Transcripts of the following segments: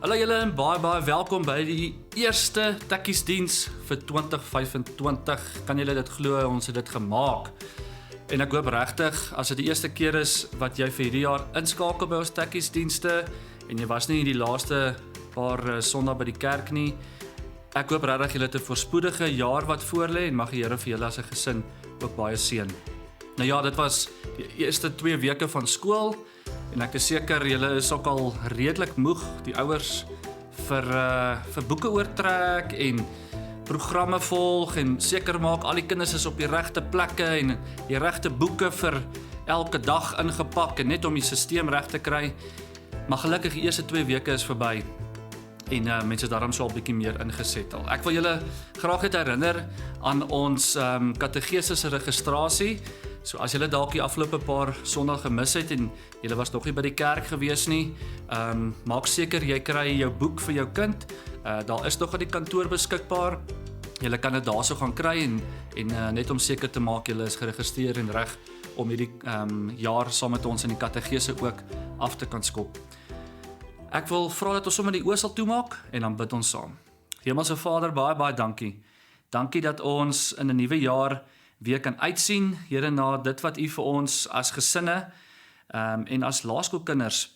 Hallo julle en baie welkom by die eerste tekkiesdiens vir 2025. Kan julle dit glo, ons het dit gemaak. En ek hoop regtig, as dit die eerste keer is wat jy vir hierdie jaar inskakel by ons tekkiesdienste en jy was nie die laaste paar Sondag by die kerk nie. Ek hoop regtig julle het 'n voorspoedige jaar wat voorlê en mag die Here vir julle as 'n gesin ook baie seën. Nou ja, dit was die eerste 2 weke van skool. En ek is seker julle is ook al redelik moeg, die ouers vir boeke oortrek en programme volg en seker maak al die kinders is op die regte plekke en die regte boeke vir elke dag ingepak en net om die stelsel reg te kry. Maar gelukkig die eerste 2 weke is verby en mense daarom so 'n bietjie meer ingesettel. Ek wil julle graag net herinner aan ons kategese registrasie. So as julle dalk die afgelope paar Sondag gemis het en julle was nog nie by die kerk gewees nie, maak seker jy kry jou boek vir jou kind. Daar is nog aan die kantoor beskikbaar. Julle kan dit daarso gaan kry en net om seker te maak julle is geregistreer en reg om hierdie jaar saam met ons in die kategese ook af te kan skop. Ek wil vra dat ons sommer die oë sal toemaak en dan bid ons saam. Hemelse Vader, baie dankie. Dankie dat ons in 'n nuwe jaar weer kan uitsien, Here, na dit wat U vir ons as gesinne en as laerskoolkinders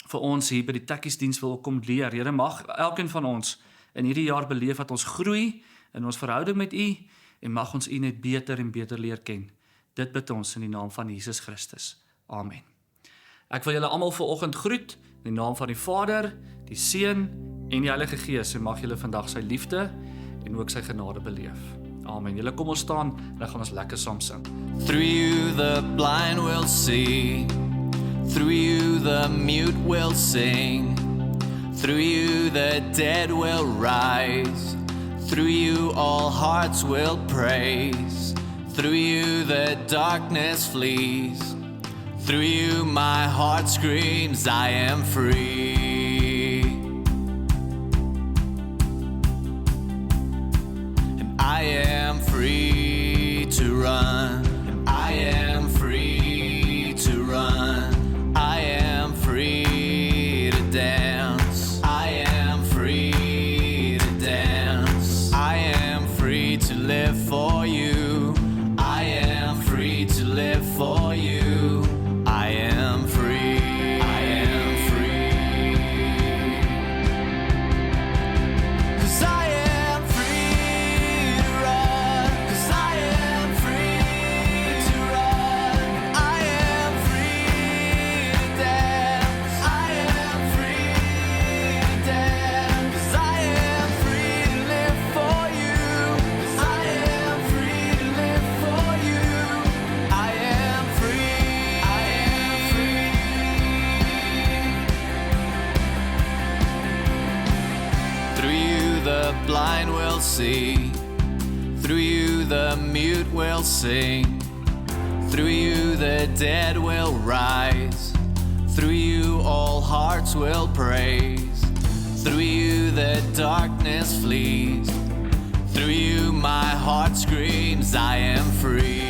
vir ons hier by die tekkiesdiens wil kom leer. Here, mag elkeen van ons in hierdie jaar beleef dat ons groei in ons verhouding met U en mag ons U net beter en beter leer ken. Dit bid ons in die naam van Jesus Christus. Amen. Ek wil julle almal vanoggend groet in die naam van die Vader, die Seun en die Heilige Gees en mag julle vandag sy liefde en ook sy genade beleef. Amen. Julle kom ons staan en dan gaan ons lekker saam sing. Through you the blind will see, through you the mute will sing, through you the dead will rise, through you all hearts will praise, through you the darkness flees, through you my heart screams I am free. I am free to run, and I am free to run, I am free to dance, I am free to dance, I am free to live for you, I am free to live for you, I am free, I am free, 'cause I am free to run, 'cause I am free to run, I am free to dance, I am free to dance, 'cause I am free to live for you, 'cause I am free to live for you, I am free, I am free. Through you the blind will see, through you the mute will sing, through you the dead will rise, through you all hearts will praise, through you the darkness flees, through you my heart screams I am free.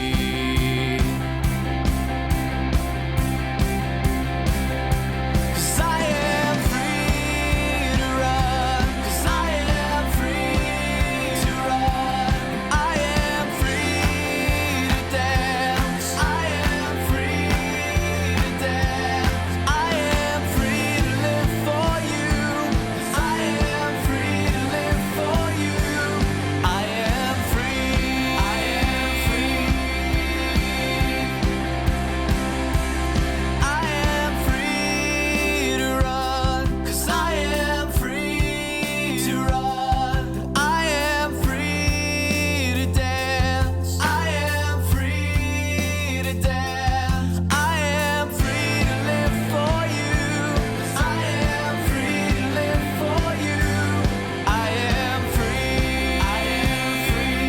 'Cause I am free to run, 'cause I am free to run, I am free to dance, I am free to dance, I am free to live for you, 'cause I am free to live for you, I am free, I am free, I am free to run, 'cause I am free to run, I am free to dance, I am free to dance, I am free to live for you, 'cause I am free to live for you, I am free, I am free.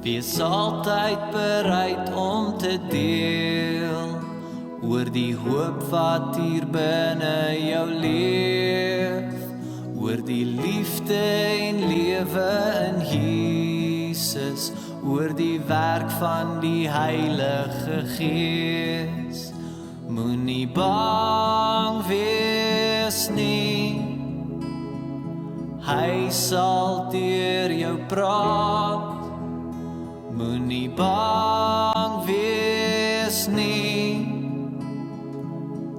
Wees altyd bereid om te deel oor die hoop wat hier binne jou leef, oor die liefde en lewe in hier. Jesus, oor die werk van die Heilige Gees. Moenie bang wees nie, hy sal deur jou praat. Moenie bang wees nie,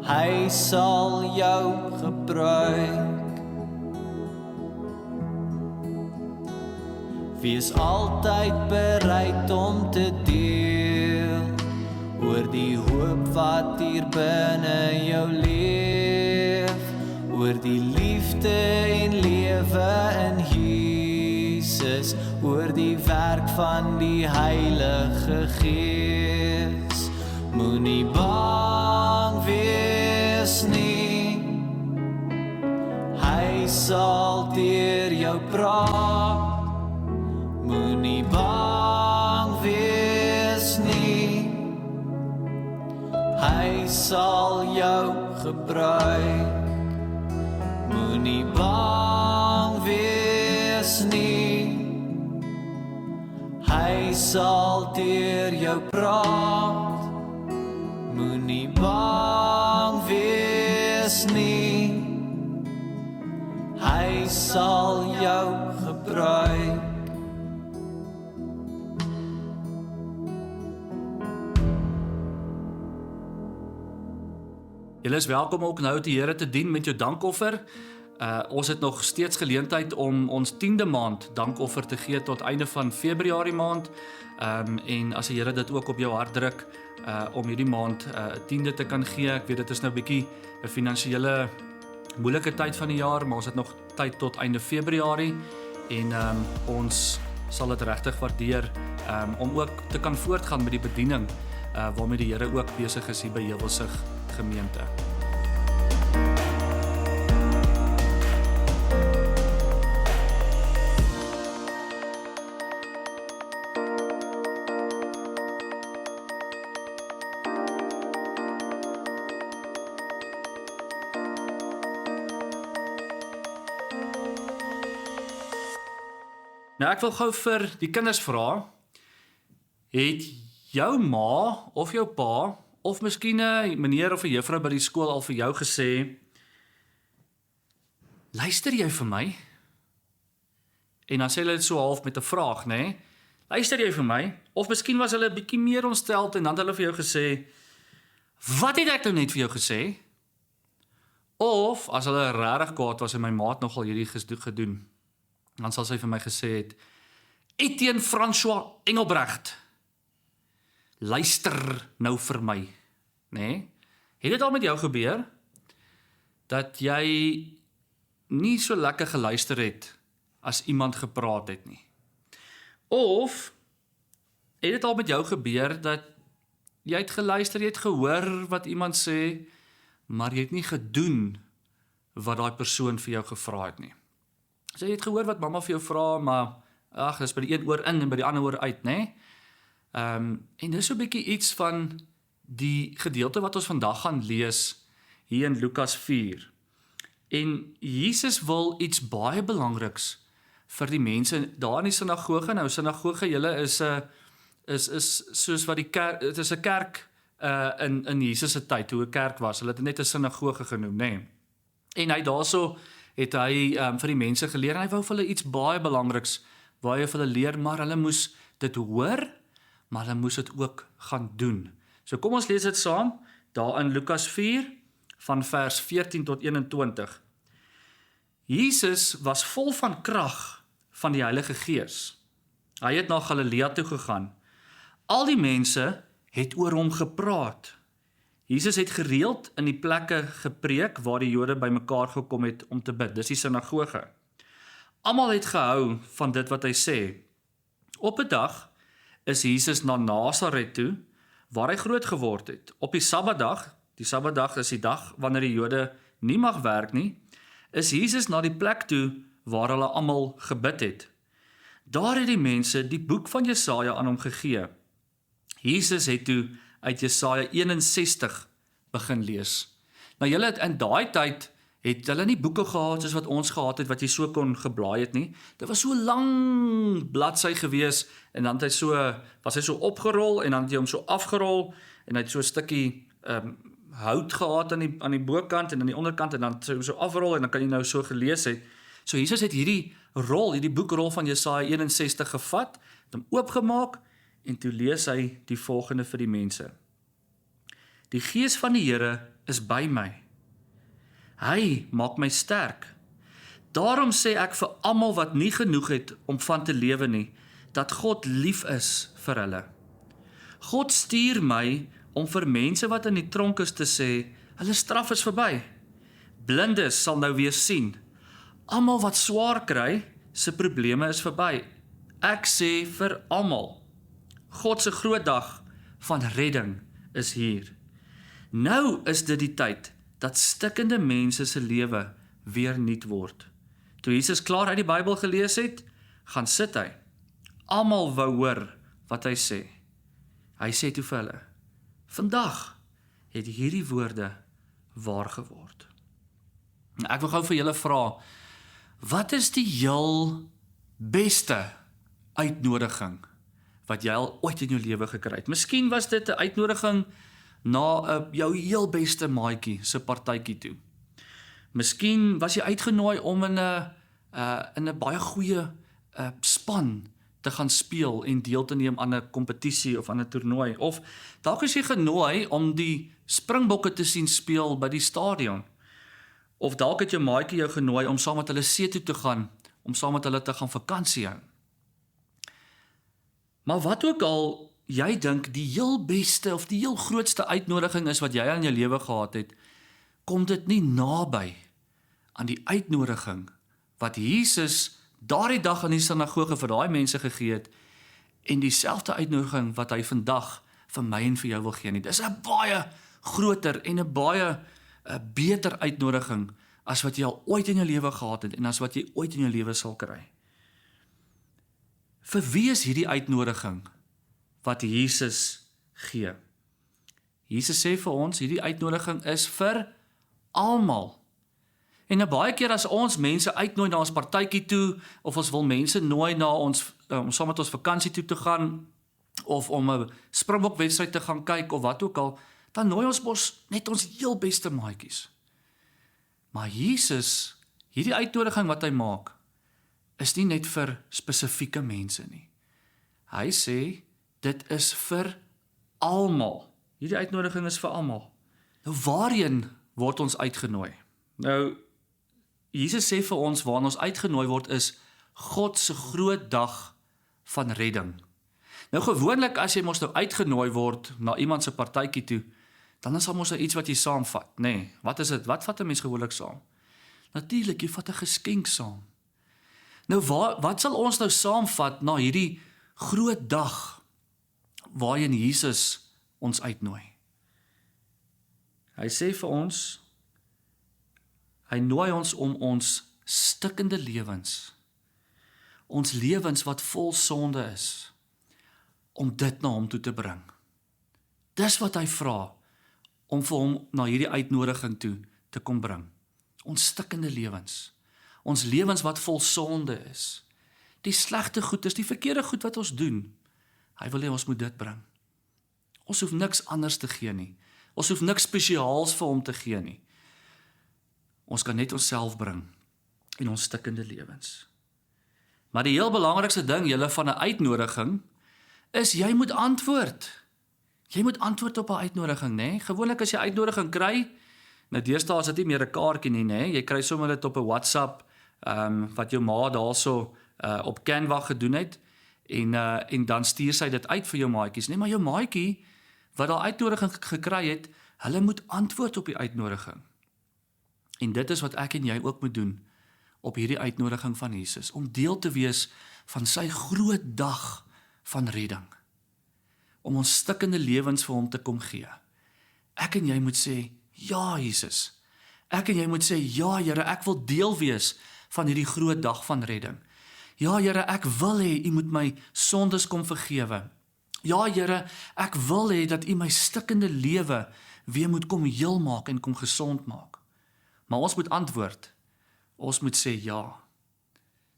hy sal jou gebruik. Wees altyd bereid om te deel oor die hoop wat hier binne jou leef, oor die liefde en lewe in Jesus, oor die werk van die Heilige Gees. Moenie bang wees nie, hy sal deur jou praat. Moenie bang wees nie, hy sal jou gebruik. Moenie bang wees nie, hy sal deur jou praat. Moenie bang wees nie, hy sal jou gebruik. Julle is welkom ook nou die Here te dien met jou dankoffer. Ons het nog steeds geleentheid om ons 10de maand dankoffer te gee tot einde van Februarie maand. En as die Here dit ook op jou hart druk om hierdie maand 'n 10de te kan gee. Ek weet dit is nou 'n bietjie 'n finansiële moeilike tyd van die jaar, maar ons het nog tyd tot einde Februarie en ons sal dit regtig waardeer om ook te kan voortgaan met die bediening waarmee die Here ook besig is hier by Heuwelsig gemeente. Nou ek wil gou vir die kinders vra, het jou ma of jou pa of miskien 'n meneer of 'n juffrou by die skool al vir jou gesê, luister jy vir my? En dan sê hulle dit so half met 'n vraag, né? Luister jy vir my? Of miskien was hulle 'n bietjie meer ontsteld en dan het hulle vir jou gesê, wat het ek nou net vir jou gesê? Of as hulle regtig kwaad was en my maat nogal hierdie gedoen, dan sal sy vir my gesê het, Etienne François Engelbrecht, luister nou vir my, né? Het dit al met jou gebeur, dat jy nie so lekker geluister het, as iemand gepraat het nie? Of, het dit al met jou gebeur, dat jy het geluister, jy het gehoor wat iemand sê, maar jy het nie gedoen, wat daai persoon vir jou gevra het nie? So jy het gehoor wat mamma vir jou vra, maar, ag, dis by die een oor in en by die ander oor uit, né? En dis so 'n bietjie iets van die gedeelte wat ons vandag gaan lees hier in Lukas 4. En Jesus wil iets baie belangriks vir die mense daar in die sinagoge. Nou sinagoge, julle is soos wat die kerk, dit is 'n kerk in Jesus se tyd, hoe 'n kerk was. Hulle het net 'n sinagoge genoem, nê? En hy daarso het hy vir die mense geleer en hy wou vir hulle iets baie belangriks waar hy vir hulle leer, maar hulle moes dit hoor, maar hulle moes dit ook gaan doen. So kom ons lees dit saam, daar in Lukas 4, van vers 14 tot 21. Jesus was vol van krag van die Heilige Gees. Hy het na Galilea toe gegaan. Al die mense het oor hom gepraat. Jesus het gereeld in die plekke gepreek waar die Jode bymekaar gekom het om te bid. Dis die sinagoge. Almal het gehou van dit wat hy sê. Op 'n dag is Jesus na Nasaret toe, waar hy groot geword het. Op die Sabbatdag is die dag wanneer die Jode nie mag werk nie, is Jesus na die plek toe waar hulle almal gebid het. Daar het die mense die boek van Jesaja aan hom gegee. Jesus het toe uit Jesaja 61 begin lees. Nou julle, in daai tyd het hulle nie boeke gehad soos wat ons gehad het, wat jy so kon geblaai het nie. Dit was so lang bladsy gewees, en dan het was hy so opgerol, en dan het jy hom so afgerol, en hy het so 'n stukkie hout gehad aan die bokant, en aan die onderkant, en dan so afrol, en dan kan jy nou so gelees het. So Jesus het hierdie boekrol van Jesaja 61 gevat, het hom oopgemaak, en toe lees hy die volgende vir die mense. Die Gees van die Here is by my. Hy maak my sterk. Daarom sê ek vir almal wat nie genoeg het om van te lewe nie, dat God lief is vir hulle. God stuur my om vir mense wat in die tronk is te sê, hulle straf is verby. Blindes sal nou weer sien. Almal wat swaar kry, se probleme is verby. Ek sê vir almal, God se groot dag van redding is hier. Nou is dit die tyd dat stikkende mense se lewe weer nuut word. Toe Jesus klaar uit die Bybel gelees het, gaan sit hy. Almal wou hoor wat hy sê. Hy sê toe vir hulle, vandag het hierdie woorde waar geword. Ek wil gou vir julle vra, wat is die heel beste uitnodiging wat jy al ooit in jou lewe gekry het? Miskien was dit 'n uitnodiging na jou heel beste maatjie se partytjie toe. Miskien was jy uitgenooi om in 'n baie goeie span te gaan speel en deel te neem aan 'n kompetisie of aan 'n toernooi, of dalk is jy genooi om die Springbokke te sien speel by die stadion, of dalk het jou maatjie jou genooi om saam met hulle see toe te gaan, om saam met hulle te gaan vakansie hou. Maar wat ook al jy dink die heel beste of die heel grootste uitnodiging is wat jy in jou lewe gehad het, kom dit nie naby aan die uitnodiging wat Jesus daardie dag in die sinagoge vir daai mense gegee het, en dieselfde uitnodiging wat hy vandag vir my en vir jou wil gee nie. Dis 'n baie groter en 'n baie beter uitnodiging as wat jy al ooit in jou lewe gehad het en as wat jy ooit in jou lewe sal kry. Vir wie is hierdie uitnodiging wat Jesus gee? Jesus sê vir ons, hierdie uitnodiging is vir almal. En nou baie keer as ons mense uitnooi na ons partytjie toe, of ons wil mense nooi na ons, om saam met ons vakansie toe te gaan, of om 'n Springbokwedstryd te gaan kyk, of wat ook al, dan nooi ons mos net ons heel beste maatjies. Maar Jesus, hierdie uitnodiging wat hy maak, is nie net vir spesifieke mense nie. Hy sê, dit is vir almal. Hierdie uitnodiging is vir almal. Nou waarheen word ons uitgenooi? Nou, Jesus sê vir ons, waarna ons uitgenooi word is God se groot dag van redding. Nou gewoonlik as jy mos nou uitgenooi word na iemand se partytjie toe, dan is daar mos iets wat jy saamvat, nê? Nee, wat is dit? Wat vat 'n mens gewoonlik saam? Natuurlik, jy vat 'n geskenk saam. Nou wat sal ons nou saamvat na hierdie groot dag waarin Jesus ons uitnooi? Hy sê vir ons, hy nooi ons om ons stikkende lewens, ons lewens wat vol sonde is, om dit na hom toe te bring. Dis wat hy vra, om vir hom na hierdie uitnodiging toe te kom bring. Ons stikkende lewens, ons lewens wat vol sonde is, die slegte goed is, die verkeerde goed wat ons doen, hy wil hê ons moet dit bring. Ons hoef niks anders te gee nie, ons hoef niks spesiaals vir hom te gee nie. Ons kan net onsself bring en ons stikkende lewens. Maar die heel belangrikste ding, julle, van 'n uitnodiging, is jy moet antwoord. Jy moet antwoord op 'n uitnodiging, né? Gewoonlik as jy uitnodiging kry, nou deesdae is dit nie meer 'n kaartjie nie, né? Jy kry sommer dit op 'n WhatsApp, wat jou ma daarso op Canva gedoen het, en dan stuur sy dit uit vir jou maatjies, né? Maar jou maatjie wat daai uitnodiging gekry het, hulle moet antwoord op die uitnodiging. En dit is wat ek en jy ook moet doen op hierdie uitnodiging van Jesus, om deel te wees van sy groot dag van redding, om ons stikkende lewens vir hom te kom gee. Ek en jy moet sê, ja Jesus, ek en jy moet sê, ja Here, ek wil deel wees van hierdie groot dag van redding. Ja Here, ek wil hê, U moet my sondes kom vergewe. Ja Here, ek wil hê dat U my stikkende lewe weer moet kom heel maak en kom gesond maak. Maar ons moet antwoord. Ons moet sê ja.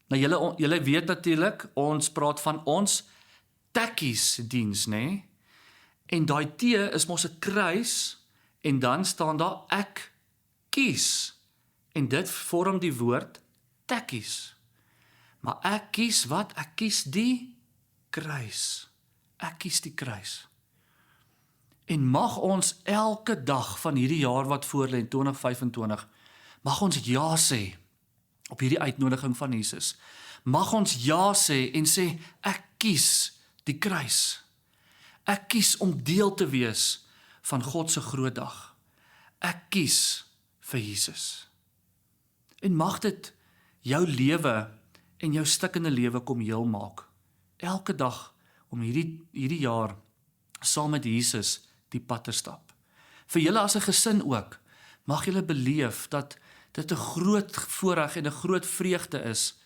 Nou julle weet natuurlik, ons praat van ons tekkies diens, né? En daai T is mos 'n kruis en dan staan daar ek kies. En dit vorm die woord tekkies. Maar ek kies wat? Ek kies die kruis. Ek kies die kruis. En mag ons elke dag van hierdie jaar wat voorlê in 2025, mag ons ja sê op hierdie uitnodiging van Jesus. Mag ons ja sê en sê ek kies die kruis. Ek kies om deel te wees van God se groot dag. Ek kies vir Jesus. En mag dit jou lewe en jou stikkende lewe kom heel maak. Elke dag om hierdie jaar saam met Jesus die pad te stap. Vir julle as 'n gesin ook, mag julle beleef dat dit 'n groot voorreg en 'n groot vreugde is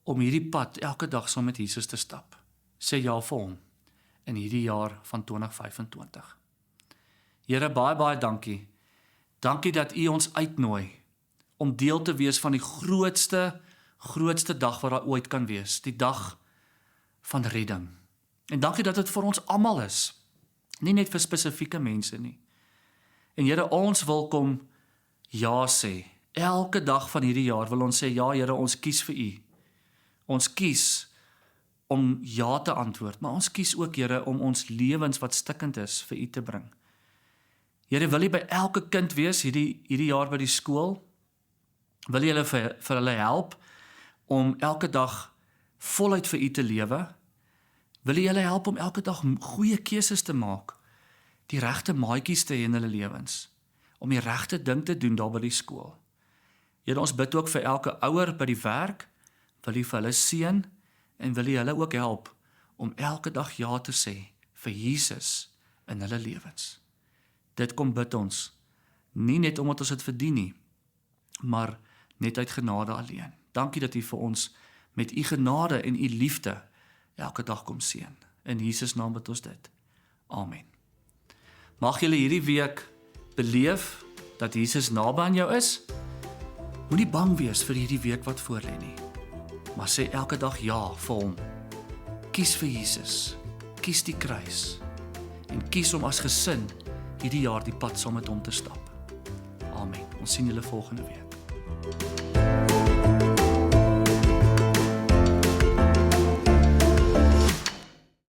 om hierdie pad elke dag saam met Jesus te stap. Sê ja vir hom in hierdie jaar van 2025. Here, baie dankie. Dankie dat U ons uitnooi om deel te wees van die grootste dag wat daar ooit kan wees, die dag van redding. En dankie dat dit vir ons almal is, nie net vir spesifieke mense nie. En Here, ons wil kom ja sê. Elke dag van hierdie jaar wil ons sê, ja Here, ons kies vir U. Ons kies om ja te antwoord, maar ons kies ook, Here, om ons lewens wat stikkend is vir U te bring. Here, wil U by elke kind wees hierdie jaar by die skool? Wil U hulle vir hulle help om elke dag voluit vir U te lewe? Wil U hulle help om elke dag goeie keuses te maak, die regte maatjies te hê in hulle lewens, om die regte ding te doen daar by die skool? Here, ons bid ook vir elke ouer by die werk, wil U vir hulle seën en wil U hulle ook help om elke dag ja te sê vir Jesus in hulle lewens. Dit kom bid ons, nie net omdat ons dit verdien nie, maar net uit genade alleen. Dankie dat U vir ons met U genade en U liefde elke dag kom seën. In Jesus naam bid ons dit. Amen. Mag julle hierdie week beleef dat Jesus naby aan jou is. Moenie bang wees vir hierdie week wat voorlê nie. Maar sê elke dag ja vir hom. Kies vir Jesus. Kies die kruis. En kies om as gesin hierdie jaar die pad saam met hom te stap. Amen. Ons sien julle volgende week.